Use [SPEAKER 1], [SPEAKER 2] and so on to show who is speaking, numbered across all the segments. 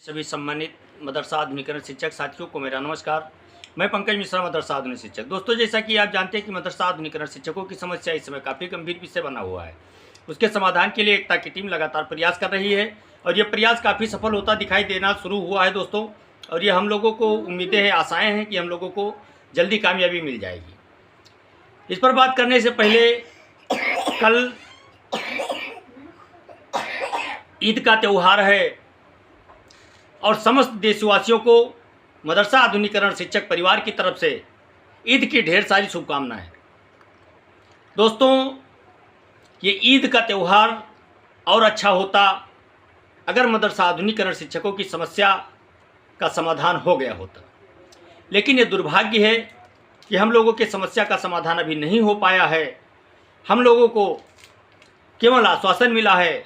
[SPEAKER 1] सभी सम्मानित मदरसा आधुनिकीकरण शिक्षक साथियों को मेरा नमस्कार। मैं पंकज मिश्रा, मदरसा आधुनिक शिक्षक। दोस्तों, जैसा कि आप जानते हैं कि मदरसा आधुनिकीकरण शिक्षकों की समस्या इस समय काफ़ी गंभीर विषय बना हुआ है। उसके समाधान के लिए एकता की टीम लगातार प्रयास कर रही है और ये प्रयास काफ़ी सफल होता दिखाई देना शुरू हुआ है दोस्तों। और ये हम लोगों को उम्मीदें हैं, आशाएँ हैं कि हम लोगों को जल्दी कामयाबी मिल जाएगी। इस पर बात करने से पहले, कल ईद का त्यौहार है और समस्त देशवासियों को मदरसा आधुनिकीकरण शिक्षक परिवार की तरफ से ईद की ढेर सारी शुभकामनाएं। दोस्तों, ये ईद का त्यौहार और अच्छा होता अगर मदरसा आधुनिकीकरण शिक्षकों की समस्या का समाधान हो गया होता, लेकिन ये दुर्भाग्य है कि हम लोगों के समस्या का समाधान अभी नहीं हो पाया है। हम लोगों को केवल आश्वासन मिला है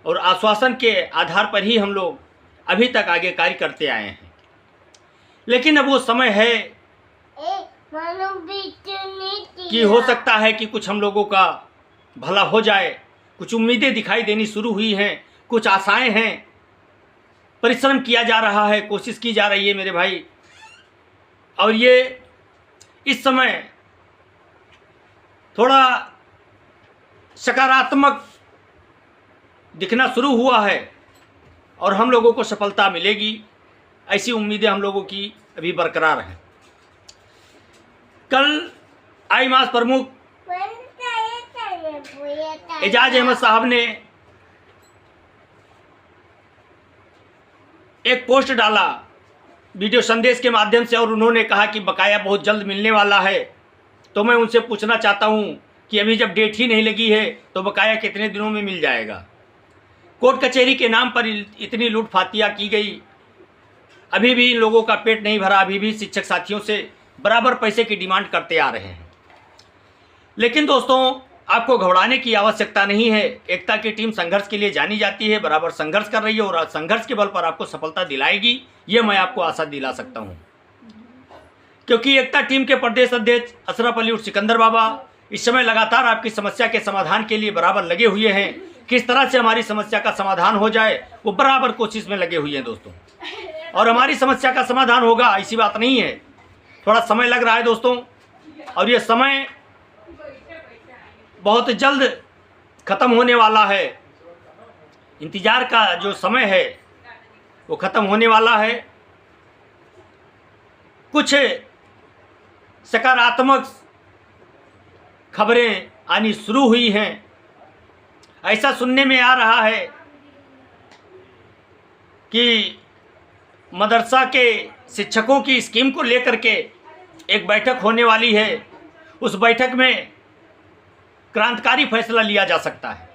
[SPEAKER 1] और आश्वासन के आधार पर ही हम लोग अभी तक आगे कार्य करते आए हैं। लेकिन अब वो समय है कि हो सकता है कि कुछ हम लोगों का भला हो जाए। कुछ उम्मीदें दिखाई देनी शुरू हुई हैं, कुछ आशाएं हैं, परिश्रम किया जा रहा है, कोशिश की जा रही है मेरे भाई। और ये इस समय थोड़ा सकारात्मक दिखना शुरू हुआ है और हम लोगों को सफलता मिलेगी, ऐसी उम्मीदें हम लोगों की अभी बरकरार हैं। कल आईमास प्रमुख एजाज अहमद साहब ने एक पोस्ट डाला वीडियो संदेश के माध्यम से और उन्होंने कहा कि बकाया बहुत जल्द मिलने वाला है। तो मैं उनसे पूछना चाहता हूं कि अभी जब डेट ही नहीं लगी है तो बकाया कितने दिनों में मिल जाएगा? कोर्ट कचहरी के नाम पर इतनी लूटफातियाँ की गई, अभी भी इन लोगों का पेट नहीं भरा, अभी भी शिक्षक साथियों से बराबर पैसे की डिमांड करते आ रहे हैं। लेकिन दोस्तों, आपको घबराने की आवश्यकता नहीं है। एकता की टीम संघर्ष के लिए जानी जाती है, बराबर संघर्ष कर रही है और संघर्ष के बल पर आपको सफलता दिलाएगी, ये मैं आपको आशा दिला सकता हूँ। क्योंकि एकता टीम के प्रदेश अध्यक्ष अशरफ अली उर्फ सिकंदर बाबा इस समय लगातार आपकी समस्या के समाधान के लिए बराबर लगे हुए हैं। किस तरह से हमारी समस्या का समाधान हो जाए, वो बराबर कोशिश में लगे हुए हैं दोस्तों। और हमारी समस्या का समाधान होगा ऐसी बात नहीं है, थोड़ा समय लग रहा है दोस्तों। और ये समय बहुत जल्द ख़त्म होने वाला है। इंतज़ार का जो समय है वो ख़त्म होने वाला है। कुछ सकारात्मक खबरें आनी शुरू हुई हैं। ऐसा सुनने में आ रहा है कि मदरसा के शिक्षकों की स्कीम को लेकर के एक बैठक होने वाली है। उस बैठक में क्रांतिकारी फैसला लिया जा सकता है।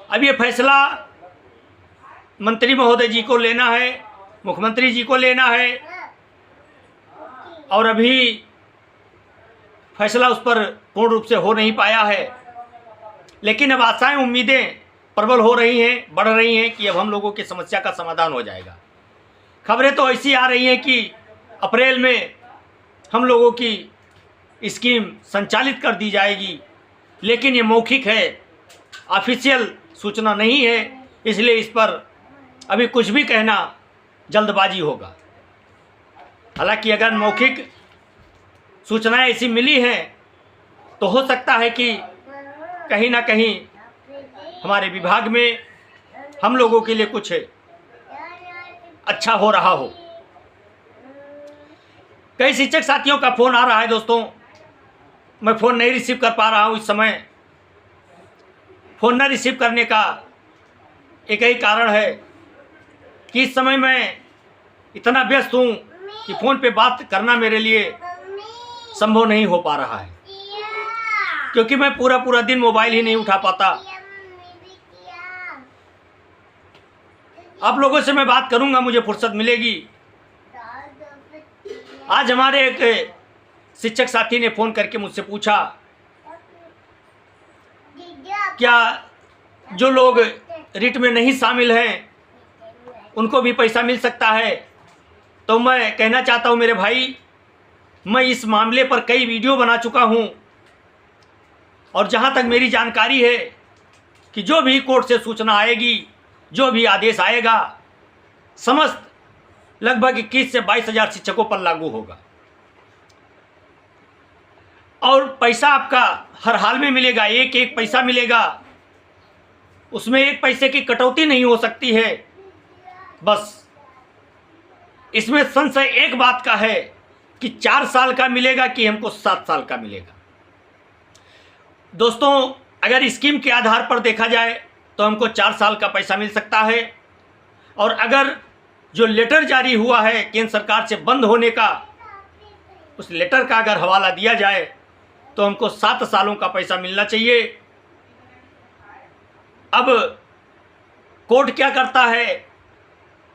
[SPEAKER 1] अब ये फैसला मंत्री महोदय जी को लेना है, मुख्यमंत्री जी को लेना है और अभी फैसला उस पर पूर्ण रूप से हो नहीं पाया है। लेकिन अब आशाएं, उम्मीदें प्रबल हो रही हैं, बढ़ रही हैं कि अब हम लोगों की समस्या का समाधान हो जाएगा। खबरें तो ऐसी आ रही हैं कि अप्रैल में हम लोगों की स्कीम संचालित कर दी जाएगी, लेकिन ये मौखिक है, ऑफिशियल सूचना नहीं है, इसलिए इस पर अभी कुछ भी कहना जल्दबाजी होगा। हालांकि अगर मौखिक सूचनाएं ऐसी मिली हैं तो हो सकता है कि कहीं ना कहीं हमारे विभाग में हम लोगों के लिए कुछ अच्छा हो रहा हो। कई शिक्षक साथियों का फ़ोन आ रहा है दोस्तों, मैं फ़ोन नहीं रिसीव कर पा रहा हूँ इस समय। फ़ोन न रिसीव करने का एक ही कारण है कि इस समय मैं इतना व्यस्त हूँ कि फ़ोन पे बात करना मेरे लिए संभव नहीं हो पा रहा है, क्योंकि मैं पूरा दिन मोबाइल ही नहीं उठा पाता। आप लोगों से मैं बात करूंगा, मुझे फुर्सत मिलेगी। आज हमारे एक शिक्षक साथी ने फ़ोन करके मुझसे पूछा, क्या जो लोग रिट में नहीं शामिल हैं उनको भी पैसा मिल सकता है? तो मैं कहना चाहता हूं मेरे भाई, मैं इस मामले पर कई वीडियो बना चुका हूं और जहां तक मेरी जानकारी है कि जो भी कोर्ट से सूचना आएगी, जो भी आदेश आएगा, समस्त लगभग 21 से 22,000 शिक्षकों पर लागू होगा। और पैसा आपका हर हाल में मिलेगा, एक एक पैसा मिलेगा, उसमें एक पैसे की कटौती नहीं हो सकती है। बस इसमें संशय एक बात का है कि 4 साल का मिलेगा कि हमको 7 साल का मिलेगा। दोस्तों, अगर स्कीम के आधार पर देखा जाए तो हमको 4 साल का पैसा मिल सकता है, और अगर जो लेटर जारी हुआ है केंद्र सरकार से बंद होने का, उस लेटर का अगर हवाला दिया जाए तो हमको 7 सालों का पैसा मिलना चाहिए। अब कोर्ट क्या करता है,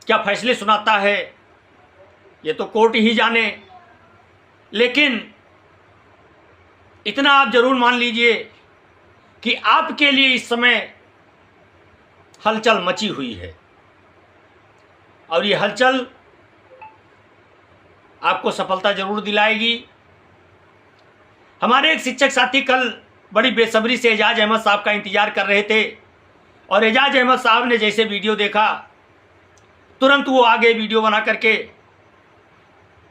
[SPEAKER 1] क्या फैसले सुनाता है, ये तो कोर्ट ही जाने, लेकिन इतना आप जरूर मान लीजिए कि आपके लिए इस समय हलचल मची हुई है, और ये हलचल आपको सफलता जरूर दिलाएगी। हमारे एक शिक्षक साथी कल बड़ी बेसब्री से एजाज अहमद साहब का इंतजार कर रहे थे, और एजाज अहमद साहब ने जैसे वीडियो देखा तुरंत वो आगे वीडियो बना करके,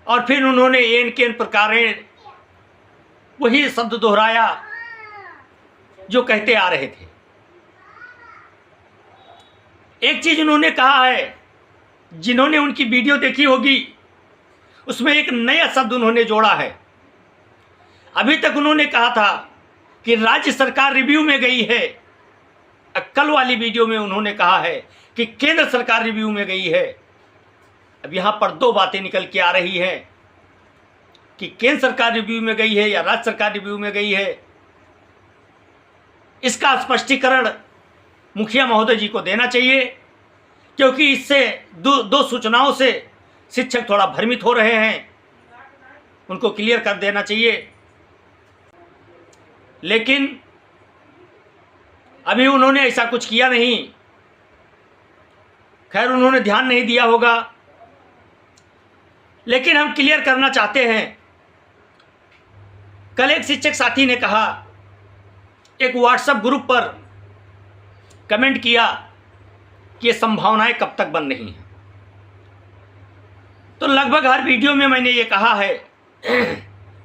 [SPEAKER 1] और फिर उन्होंने एन केन प्रकार वही शब्द दोहराया जो कहते आ रहे थे। एक चीज उन्होंने कहा है, जिन्होंने उनकी वीडियो देखी होगी उसमें एक नया शब्द उन्होंने जोड़ा है। अभी तक उन्होंने कहा था कि राज्य सरकार रिव्यू में गई है, कल वाली वीडियो में उन्होंने कहा है कि केंद्र सरकार रिव्यू में गई है। अब यहां पर 2 बातें निकल के आ रही हैं कि केंद्र सरकार रिव्यू में गई है या राज्य सरकार रिव्यू में गई है। इसका स्पष्टीकरण मुखिया महोदय जी को देना चाहिए, क्योंकि इससे दो सूचनाओं से शिक्षक थोड़ा भ्रमित हो रहे हैं, उनको क्लियर कर देना चाहिए। लेकिन अभी उन्होंने ऐसा कुछ किया नहीं, खैर उन्होंने ध्यान नहीं दिया होगा। लेकिन हम क्लियर करना चाहते हैं, कल एक शिक्षक साथी ने कहा, एक व्हाट्सएप ग्रुप पर कमेंट किया कि ये संभावनाएं कब तक बन रही हैं। तो लगभग हर वीडियो में मैंने ये कहा है,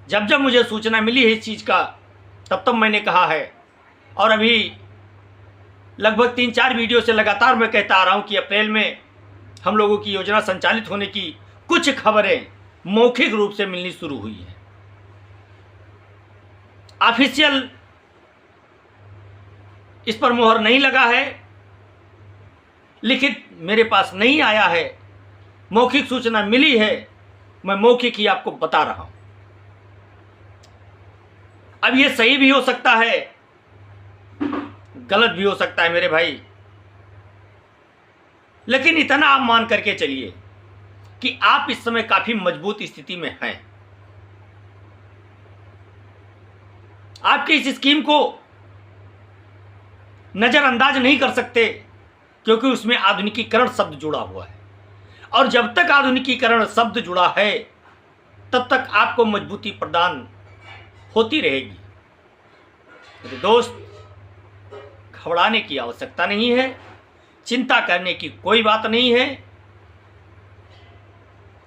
[SPEAKER 1] जब जब मुझे सूचना मिली है इस चीज़ का तब तब मैंने कहा है, और अभी लगभग 3-4 वीडियो से लगातार मैं कहता आ रहा हूं कि अप्रैल में हम लोगों की योजना संचालित होने की कुछ खबरें मौखिक रूप से मिलनी शुरू हुई है। ऑफिशियल इस पर मोहर नहीं लगा है, लिखित मेरे पास नहीं आया है, मौखिक सूचना मिली है, मैं मौखिक ही आपको बता रहा हूं। अब ये सही भी हो सकता है, गलत भी हो सकता है मेरे भाई, लेकिन इतना आप मान करके चलिए कि आप इस समय काफी मजबूत स्थिति में हैं। आपकी इस स्कीम को नजरअंदाज नहीं कर सकते, क्योंकि उसमें आधुनिकीकरण शब्द जुड़ा हुआ है, और जब तक आधुनिकीकरण शब्द जुड़ा है तब तक आपको मजबूती प्रदान होती रहेगी। मेरे दोस्त, घबराने की आवश्यकता नहीं है, चिंता करने की कोई बात नहीं है।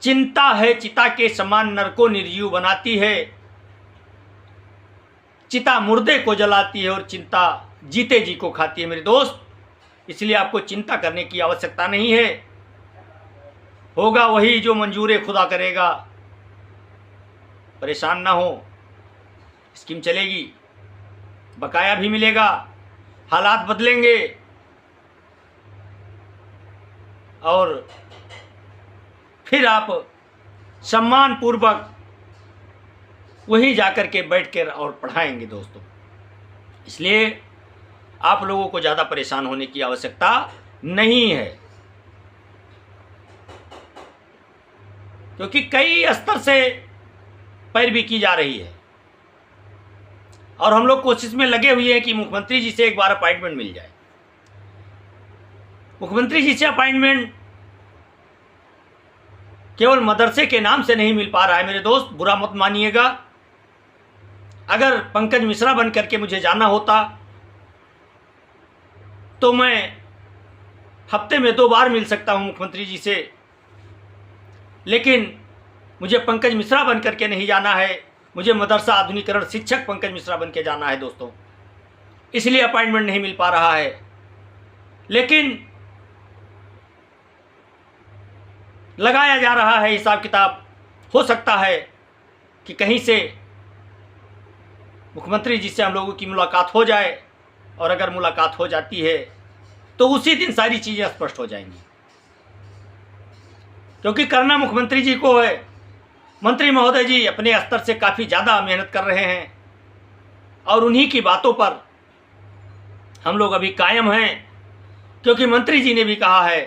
[SPEAKER 1] चिंता है चिता के समान नर को निर्जीव बनाती है, चिता मुर्दे को जलाती है और चिंता जीते जी को खाती है मेरे दोस्त। इसलिए आपको चिंता करने की आवश्यकता नहीं है, होगा वही जो मंजूर खुदा करेगा। परेशान ना हो, स्कीम चलेगी, बकाया भी मिलेगा, हालात बदलेंगे, और फिर आप सम्मान पूर्वक वहीं जाकर के बैठ कर और पढ़ाएंगे दोस्तों। इसलिए आप लोगों को ज़्यादा परेशान होने की आवश्यकता नहीं है, क्योंकि कई स्तर से पैरवी की जा रही है, और हम लोग कोशिश में लगे हुए हैं कि मुख्यमंत्री जी से एक बार अपॉइंटमेंट मिल जाए। मुख्यमंत्री जी से अपॉइंटमेंट केवल मदरसे के नाम से नहीं मिल पा रहा है मेरे दोस्त, बुरा मत मानिएगा। अगर पंकज मिश्रा बन करके मुझे जाना होता तो मैं हफ्ते में 2 बार मिल सकता हूँ मुख्यमंत्री जी से, लेकिन मुझे पंकज मिश्रा बन करके नहीं जाना है, मुझे मदरसा आधुनिकीकरण शिक्षक पंकज मिश्रा बन के जाना है दोस्तों, इसलिए अपॉइंटमेंट नहीं मिल पा रहा है। लेकिन लगाया जा रहा है हिसाब किताब, हो सकता है कि कहीं से मुख्यमंत्री जी से हम लोगों की मुलाकात हो जाए, और अगर मुलाकात हो जाती है तो उसी दिन सारी चीज़ें स्पष्ट हो जाएंगी, क्योंकि करना मुख्यमंत्री जी को है। मंत्री महोदय जी अपने स्तर से काफ़ी ज़्यादा मेहनत कर रहे हैं और उन्हीं की बातों पर हम लोग अभी कायम हैं, क्योंकि मंत्री जी ने भी कहा है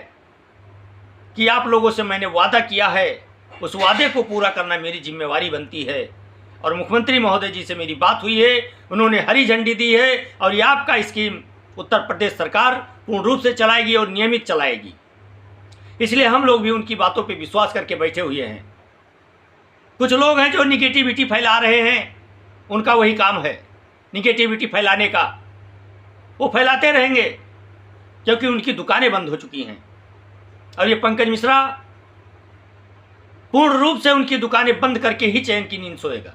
[SPEAKER 1] कि आप लोगों से मैंने वादा किया है, उस वादे को पूरा करना मेरी जिम्मेवारी बनती है। और मुख्यमंत्री महोदय जी से मेरी बात हुई है, उन्होंने हरी झंडी दी है, और ये आपका स्कीम उत्तर प्रदेश सरकार पूर्ण रूप से चलाएगी और नियमित चलाएगी। इसलिए हम लोग भी उनकी बातों पे विश्वास करके बैठे हुए हैं। कुछ लोग हैं जो निगेटिविटी फैला रहे हैं, उनका वही काम है निगेटिविटी फैलाने का, वो फैलाते रहेंगे क्योंकि उनकी दुकानें बंद हो चुकी हैं। और ये पंकज मिश्रा पूर्ण रूप से उनकी दुकानें बंद करके ही चैन की नींद सोएगा।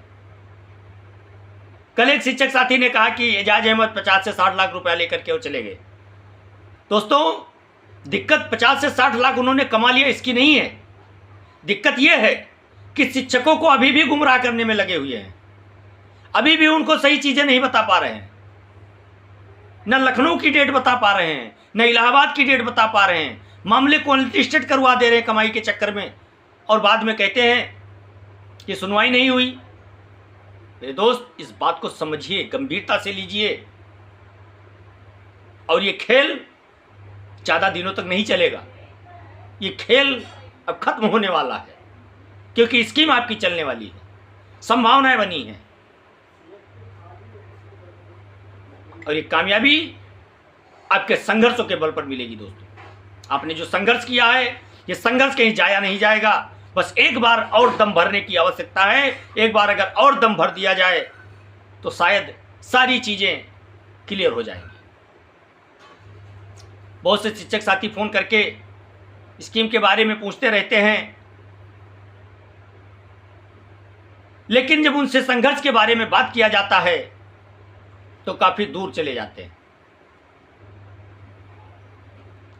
[SPEAKER 1] कल एक शिक्षक साथी ने कहा कि एजाज अहमद 50 से 60 लाख रुपया लेकर के वो चले गए। दोस्तों, दिक्कत 50 से 60 लाख उन्होंने कमा लिया इसकी नहीं है, दिक्कत यह है कि शिक्षकों को अभी भी गुमराह करने में लगे हुए हैं, अभी भी उनको सही चीजें नहीं बता पा रहे हैं, न लखनऊ की डेट बता पा रहे हैं, न इलाहाबाद की डेट बता पा रहे हैं, मामले को अनलिस्टेड करवा दे रहे हैं कमाई के चक्कर में, और बाद में कहते हैं कि सुनवाई नहीं हुई। मेरे दोस्त, इस बात को समझिए, गंभीरता से लीजिए, और ये खेल ज़्यादा दिनों तक नहीं चलेगा। ये खेल अब खत्म होने वाला है, क्योंकि स्कीम आपकी चलने वाली है, संभावनाएं बनी हैं, और ये कामयाबी आपके संघर्षों के बल पर मिलेगी। दोस्तों, आपने जो संघर्ष किया है, ये संघर्ष कहीं जाया नहीं जाएगा, बस एक बार और दम भरने की आवश्यकता है। एक बार अगर और दम भर दिया जाए तो शायद सारी चीज़ें क्लियर हो जाएंगी। बहुत से शिक्षक साथी फ़ोन करके स्कीम के बारे में पूछते रहते हैं, लेकिन जब उनसे संघर्ष के बारे में बात किया जाता है तो काफ़ी दूर चले जाते हैं,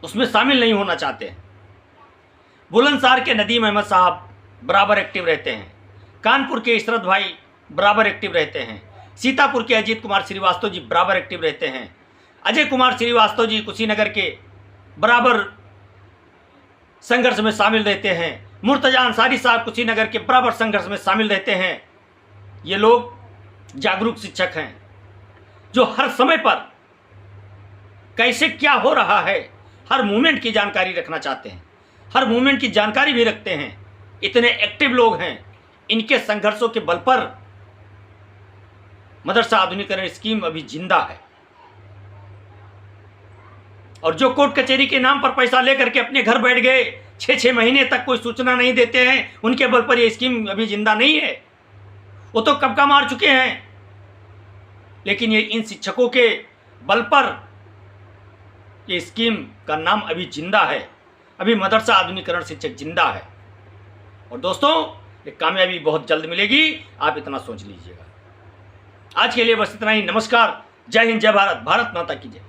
[SPEAKER 1] उसमें शामिल नहीं होना चाहते हैं। बुलंदशहर के नदीम अहमद साहब बराबर एक्टिव रहते हैं, कानपुर के इशरत भाई बराबर एक्टिव रहते हैं, सीतापुर के अजीत कुमार श्रीवास्तव जी बराबर एक्टिव रहते हैं, अजय कुमार श्रीवास्तव जी कुशीनगर के बराबर संघर्ष में शामिल रहते हैं, मुर्तजा अंसारी साहब कुशीनगर के बराबर संघर्ष में शामिल रहते हैं। ये लोग जागरूक शिक्षक हैं जो हर समय पर कैसे क्या हो रहा है हर मूवमेंट की जानकारी रखना चाहते हैं, हर मूवमेंट की जानकारी भी रखते हैं। इतने एक्टिव लोग हैं, इनके संघर्षों के बल पर मदरसा आधुनिकीकरण स्कीम अभी जिंदा है। और जो कोर्ट कचहरी के नाम पर पैसा लेकर के अपने घर बैठ गए, 6-6 महीने तक कोई सूचना नहीं देते हैं, उनके बल पर यह स्कीम अभी जिंदा नहीं है, वो तो कब का मार चुके हैं। लेकिन ये इन शिक्षकों के बल पर ये स्कीम का नाम अभी जिंदा है, अभी मदरसा आधुनिकीकरण शिक्षक जिंदा है। और दोस्तों, ये कामयाबी बहुत जल्द मिलेगी, आप इतना सोच लीजिएगा। आज के लिए बस इतना ही। नमस्कार, जय हिंद, जय भारत, भारत माता की जय।